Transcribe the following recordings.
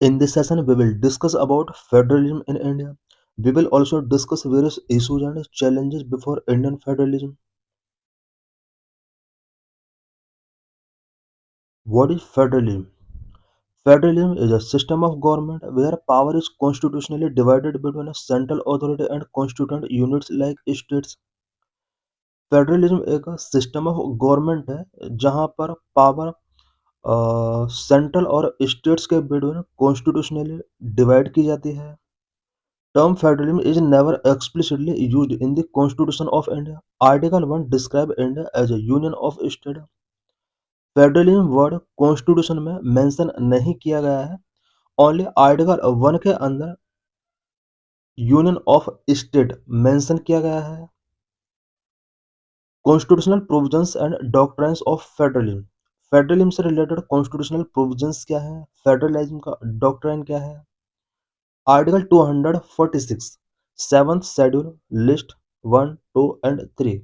In this session, we will discuss about federalism in India. We will also discuss various issues and challenges before Indian federalism. What is federalism? Federalism is a system of government where power is constitutionally divided between a central authority and constituent units like states. Federalism एक system of government है जहां पर power central और states के between constitutionally divide की जाती है. Term federalism is never explicitly used in the Constitution of India. Article 1 describes India as a union of states. Federalism word constitution में mention नहीं किया गया है. ओनली आर्टिकल 1 के अंदर यूनियन ऑफ स्टेट मेंशन किया गया है. Constitutional provisions and doctrines of federalism. Federalism से रिलेटेड कॉन्स्टिट्यूशनल प्रोविजंस क्या है, फेडरलिज्म का डॉक्ट्राइन क्या है. Article 246 seventh schedule list 1, 2 and 3.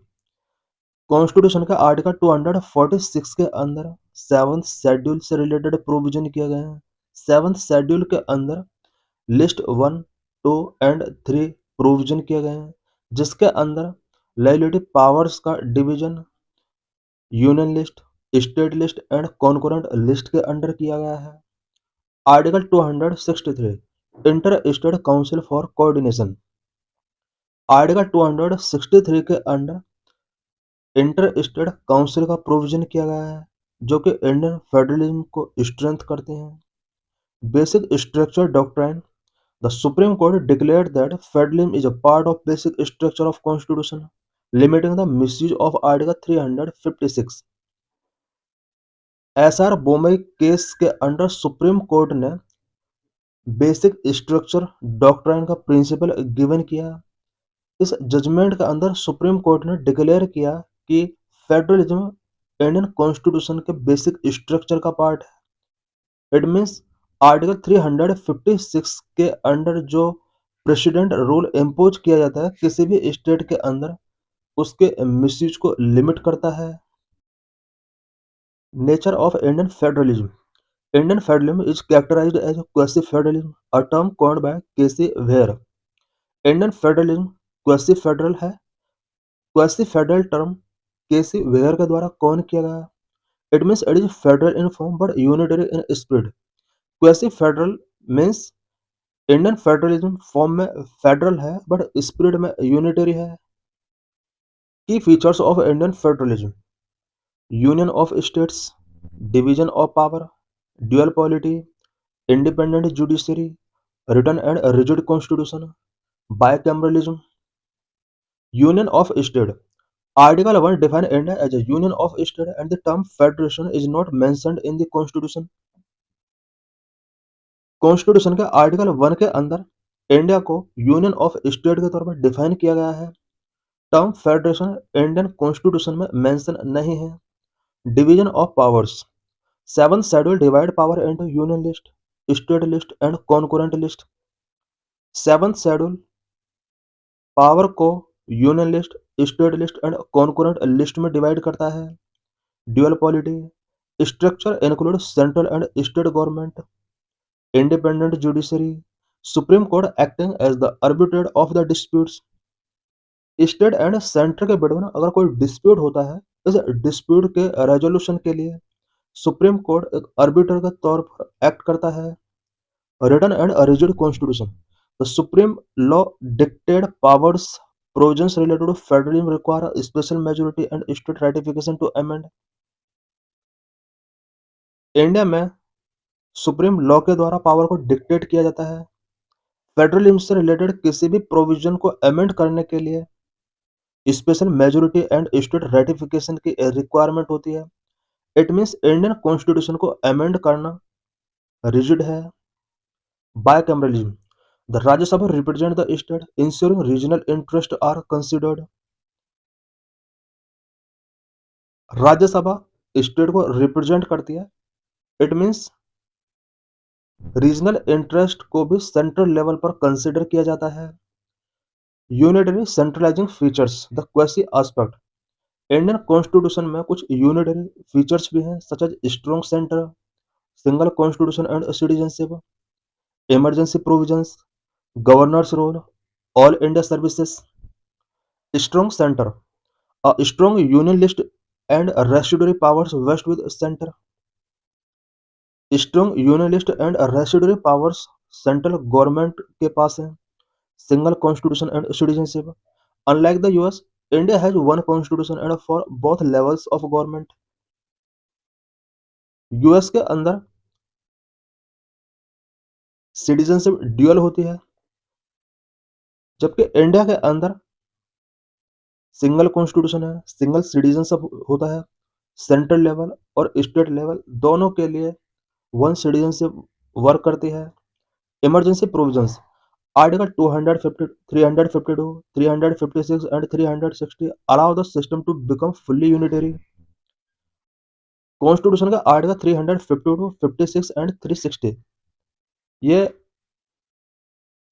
Constitution का आर्टिकल 246 के अंदर सेवंथ शेड्यूल से रिलेटेड प्रोविजन किया गया है. सेवंथ शेड्यूल के अंदर लिस्ट 1, 2 एंड 3 प्रोविजन किए गए हैं जिसके अंदर लेजिस्लेटिव पावर्स का division union list, state list and concurrent list के अंडर किया गया है. Article 263 inter state council for coordination. Article 263 के अंडर इंटर स्टेट काउंसिल का प्रोविजन किया गया है जो कि इंडियन फेडरलिज्म को स्ट्रेंथ करते हैं. Basic structure doctrine. The supreme court declared that federalism is a part of basic structure of constitution limiting the misuse of article 356. SR Bommai case के अंडर सुप्रीम कोर्ट ने बेसिक स्ट्रक्चर डॉक्ट्राइन का principal given किया. इस judgement के अंदर supreme court ने declare किया कि फेडरलिज्म इंडियन कॉन्स्टिट्यूशन के बेसिक स्ट्रक्चर का पार्ट है. इट मीन्स आर्टिकल 356 के अंडर जो प्रेसिडेंट रूल इम्पोज किया जाता है किसी भी स्टेट के अंदर उसके मिसयूज को लिमिट करता है. Nature of Indian federalism. Indian federalism is characterized as quasi-federalism, a term coined by Casey Ware. Indian federalism quasi-federal है. Quasi-federal term केसी वेयर के द्वारा कौन किया गया. It means it is federal in form but unitary in spirit. Quasi federal means Indian federalism form में federal है but spirit में unitary है. की features of Indian federalism. Union of states, division of power, dual polity, independent judiciary, written and rigid constitution, bicameralism. Union of state. Article 1 defines India as a union of state and the term federation is not mentioned in the constitution. Constitution के article 1 के अंदर India को union of state के तौर पर define किया गया है. टर्म फेडरेशन इंडियन कॉन्स्टिट्यूशन में मेंशन नहीं है. Division of powers. Seventh schedule divide power into union list, state list and concurrent list. Seventh schedule power को union list, state list and concurrent list में divide करता है. Dual polity. Structure include central and state government, independent judiciary, supreme court acting as the arbitrator of the disputes. State and centre के between अगर कोई dispute होता है इस dispute के रेजोल्यूशन के लिए सुप्रीम कोर्ट एक आर्बिटर के तौर पर एक्ट करता है. written and a rigid constitution. The supreme law dictated powers provisions related to federalism require a special majority and state ratification to amend. India में सुप्रीम लॉ के द्वारा पावर को डिक्टेट किया जाता है. फेडरलिज्म से रिलेटेड किसी भी प्रोविजन को अमेंड करने के लिए special majority and state ratification की रिक्वायरमेंट होती है. इट मीन्स इंडियन कॉन्स्टिट्यूशन को अमेंड करना रिजिड है. बायकैमरलिज्म. The Rajya Sabha represents the state, ensuring regional interests are considered. Rajya Sabha state को रिप्रेजेंट करती है. इट मीन्स रीजनल इंटरेस्ट को भी सेंट्रल लेवल पर कंसिडर किया जाता है. Unitary centralising features. The quasi aspect. Indian constitution में कुछ यूनिटरी फीचर्स भी हैं such as strong centre, single constitution and citizenship. Emergency provisions, governors role, all India services, strong centre, a strong unionist and residuary powers vest with center. Strong unionist and residuary powers central government के पास है. Single constitution and citizenship. Unlike the US, India has one constitution and for both levels of government. US के अंदर citizenship dual होती है, जबकि India के अंदर single constitution है, सिंगल सिटीजनशिप होता है. सेंट्रल लेवल और स्टेट लेवल दोनों के लिए वन सिटीजनशिप वर्क करती है. Emergency provisions. Article 250, 352, 356 and 360 allow the system to become fully unitary. Constitution का आर्टिकल 352, 56 एंड 360 ये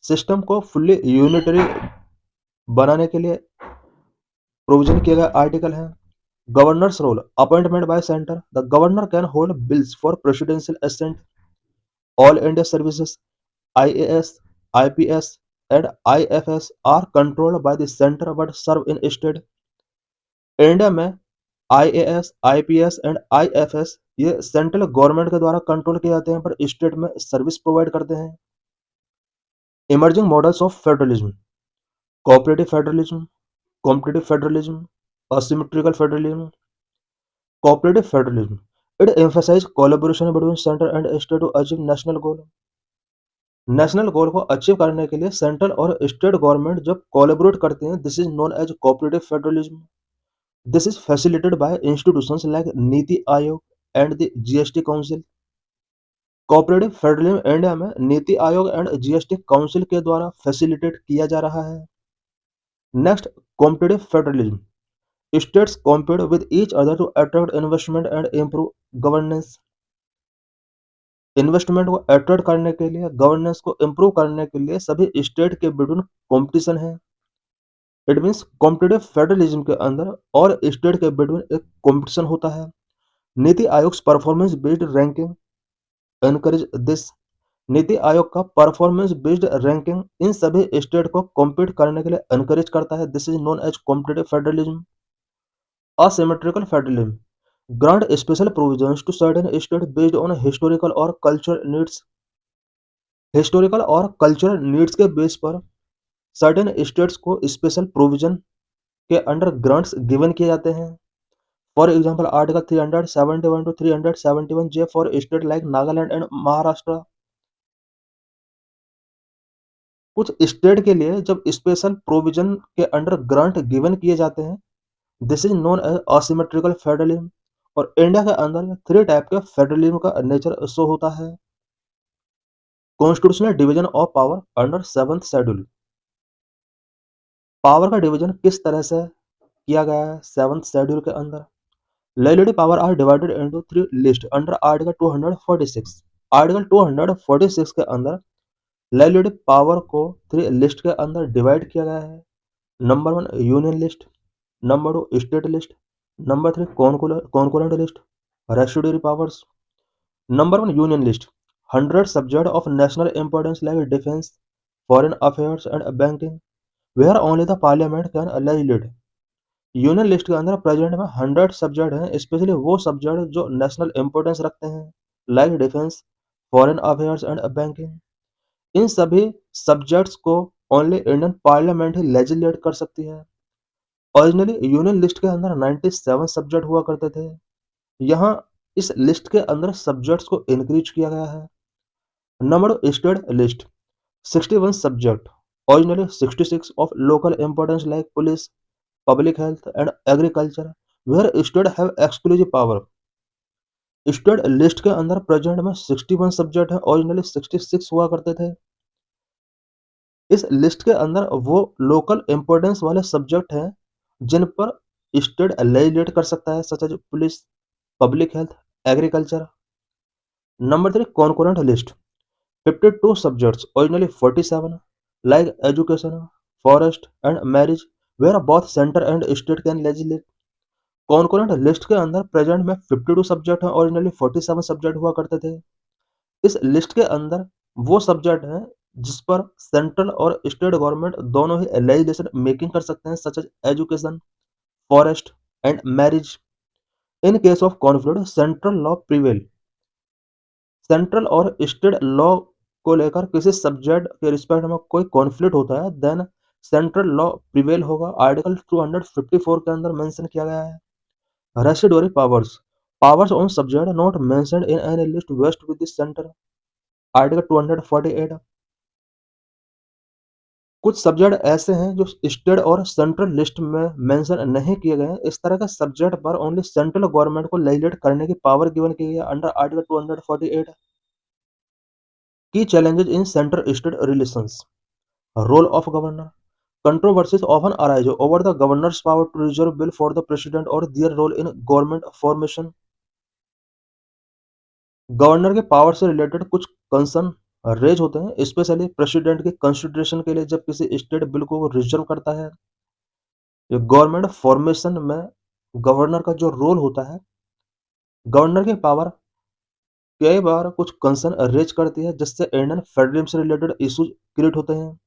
सिस्टम को फुल्ली यूनिटरी बनाने के लिए प्रोविजन किया गया आर्टिकल है. Governors role. Appointment by centre. The governor can hold bills for presidential assent. All India services, IAS, IPS and IFS are controlled by the center but serve in state. India में IAS, IPS and IFS ये central government के द्वारा control किए जाते हैं पर state में service provide करते हैं. Emerging models of federalism. Cooperative federalism, competitive federalism, asymmetrical federalism. Cooperative federalism. It emphasise collaboration between centre and state to achieve national goal. National goal को अचीव करने के लिए सेंट्रल और स्टेट गवर्नमेंट जब collaborate करते हैं, this is known as cooperative federalism. This is facilitated by institutions like NITI Aayog and the GST council. Cooperative federalism India में NITI Aayog and GST council के द्वारा फैसिलिटेट किया जा रहा है. Next, competitive federalism. States compete with each other to attract investment and improve governance. Investment को attract करने के लिए, गवर्नेंस को इम्प्रूव करने के लिए सभी स्टेट के बिटवीन कॉम्पिटिशन है. इट मीन्स कॉम्पिटिटिव फेडरलिज्म के अंदर और स्टेट के बिटवीन एक कॉम्पिटिशन होता है. NITI Aayog performance based ranking encourage this. NITI Aayog का परफॉर्मेंस बेस्ड रैंकिंग इन सभी स्टेट को कॉम्पीट करने के लिए एनकरेज करता है. This is known as competitive federalism. asymmetrical federalism grant special provisions to certain states based on historical or cultural needs. Historical और cultural needs के बेस पर सर्टेन स्टेट्स को स्पेशल प्रोविजन के अंडर ग्रांट्स गिवन किए जाते हैं. For example article 371 to 371 J for state like Nagaland and Maharashtra. कुछ state के लिए जब स्पेशल प्रोविजन के अंडर ग्रांट गिवन किए जाते हैं, this is known as asymmetrical federalism. और इंडिया के अंदर 3 टाइप के फेडरलिज्म का नेचर शो होता है. Constitutional division of power under 7th schedule. Power का डिवीजन किस तरह से किया गया है 7th शेड्यूल के अंदर. Legislative power are divided into 3 list under article 246. Article 246 के अंदर लेजिस्लेटिव पावर को 3 लिस्ट के अंदर डिवाइड किया गया है. Number 1 union list, number 2 state list, number 3 concurrent list. Residuary powers. Number 1 union list. 100 subject of national importance like defence, foreign affairs and banking where only the parliament can legislate. Union list के अंदर present में 100 subject हैं, specially वो subject जो national importance रखते हैं like defence, foreign affairs and banking. इन सभी सब्जेक्ट्स को ओनली इंडियन पार्लियामेंट ही लेजिस्लेट कर सकती है. ओरिजिनली यूनियन लिस्ट के अंदर 97 सब्जेक्ट हुआ करते थे. यहाँ इस लिस्ट के अंदर सब्जेक्ट्स को इंक्रीज किया गया है. Number state list 61 subject, originally 66 of local importance like police, public health and agriculture where state have exclusive power. State list के अंदर प्रेजेंट में 61 सब्जेक्ट हैं, ओरिजिनली 66 हुआ करते थे. इस लिस्ट के अंदर वो लोकल इंपॉर्टेंस वाले सब्जेक्ट हैं जिन पर स्टेट लेजिस्लेट कर सकता है, such as police, public health, agriculture. Number 3 concurrent list 52 subjects, originally 47 like education, forest and marriage where both centre and state can legislate. Concurrent list के अंदर प्रेजेंट में 52 subject हैं, ओरिजिनली 47 सब्जेक्ट हुआ करते थे. इस लिस्ट के अंदर वो सब्जेक्ट हैं जिस पर सेंट्रल और स्टेट गवर्नमेंट दोनों ही लेजिस्लेशन मेकिंग कर सकते हैं, such as education, forest and marriage. In case of conflict central law prevail. Central और स्टेट लॉ को लेकर किसी सब्जेक्ट के रिस्पेक्ट में कोई कॉन्फ्लिक्ट होता है, देन सेंट्रल लॉ प्रिवेल होगा। आर्टिकल 254 के अंदर मेंशन किया गया है residuary powers, powers on subject not mentioned in any list vest with the centre. Article 248। कुछ सब्जेक्ट ऐसे हैं जो स्टेट और सेंट्रल लिस्ट में मेंशन नहीं किए गए हैं। इस तरह के सब्जेक्ट पर ओनली सेंट्रल गवर्नमेंट को लेजिस्लेट करने की पावर गिवन की गई है अंडर आर्टिकल 248। की challenges in center-state relations. Role of governor. Controversies often arise over the governor's power to reserve bill for the president or their role in government formation. Governor के power से related कुछ concern raise होते हैं, specially president के consideration के लिए जब किसी स्टेट बिल को वो रिजर्व करता है। गवर्नमेंट फॉर्मेशन में गवर्नर का जो रोल होता है, गवर्नर की पावर कई बार कुछ कंसर्न रेज करती है जिससे इंडियन फेडरलिज्म से रिलेटेड इश्यूज क्रिएट होते हैं।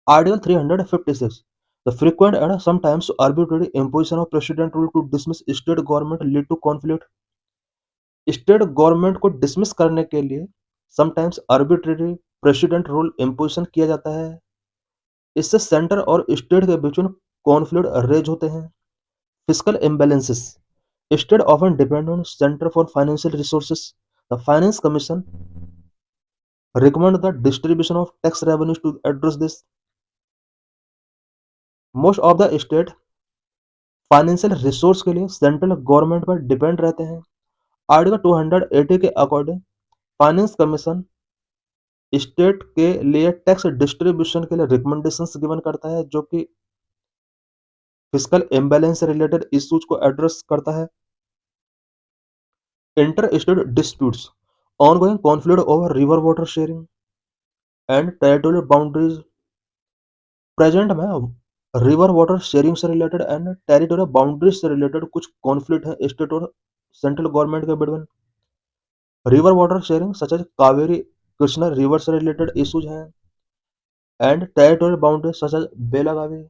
Article 356. The frequent and sometimes arbitrary imposition of precedent rule to dismiss state government lead to conflict. State government को डिसमिस करने के लिए sometimes arbitrary president rule imposition किया जाता है। इससे सेंटर और स्टेट के बीच में कॉन्फ्लिक्ट रेज होते हैं। Fiscal imbalances. State often depend on centre for financial resources. The finance commission recommend the distribution of tax revenues to address this. Most of the state financial resource के लिए central government पर depend रहते हैं। Article 280 के according finance commission state के लिए tax distribution के लिए रिकमेंडेशंस गिवन करता है जो कि फिस्कल इम्बैलेंस से रिलेटेड इश्यूज को एड्रेस करता है। Inter state disputes, ongoing conflict over river water sharing and territorial boundaries. Present में रिवर वाटर शेयरिंग से रिलेटेड एंड टेरिटोरियल बाउंड्रीज से रिलेटेड कुछ कॉन्फ्लिक्ट है स्टेट और सेंट्रल गवर्नमेंट के between. River water sharing such as Kaveri Krishna river से related issues हैं and territorial boundaries such as Belagavi.